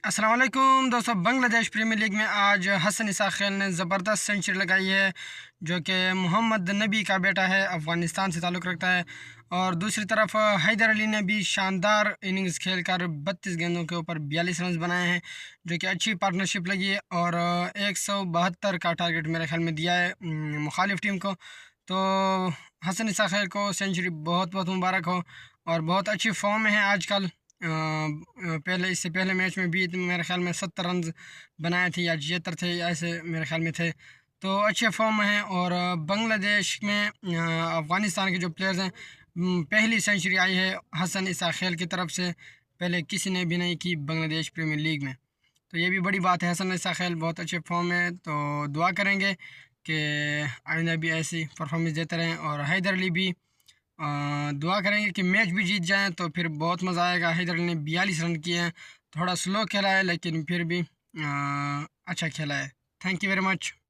अस्सलाम वालेकुम दोस्तों। बांग्लादेश प्रीमियर लीग में आज हसन इसाक ने ज़बरदस्त सेंचुरी लगाई है, जो कि मोहम्मद नबी का बेटा है, अफ़गानिस्तान से ताल्लुक़ रखता है। और दूसरी तरफ हैदर अली ने भी शानदार इनिंग्स खेलकर 32 गेंदों के ऊपर 42 रन बनाए हैं, जो कि अच्छी पार्टनरशिप लगी है। और 172 का टारगेट मेरे ख्याल में दिया है मुखालिफ टीम को। तो हसन इसाक को सेंचुरी बहुत बहुत मुबारक हो और बहुत अच्छी फॉर्म में है आजकल। पहले इससे पहले मैच में भी मेरे ख्याल में 70 रन बनाए थे या 76 थे, ऐसे मेरे ख्याल में थे। तो अच्छे फॉर्म में हैं। और बांग्लादेश में अफ़गानिस्तान के जो प्लेयर्स हैं, पहली सेंचुरी आई है हसन इसाक की तरफ से, पहले किसी ने भी नहीं की बांग्लादेश प्रीमियर लीग में। तो ये भी बड़ी बात है, हसन इसाक बहुत अच्छे फॉर्म में। तो दुआ करेंगे कि आइंदा भी ऐसी परफॉर्मेंस देते रहें। और हैदर अली भी दुआ करेंगे कि मैच भी जीत जाएं, तो फिर बहुत मज़ा आएगा। हैदर अली ने 42 रन किए हैं, थोड़ा स्लो खेला है लेकिन फिर भी अच्छा खेला है। Thank you very much.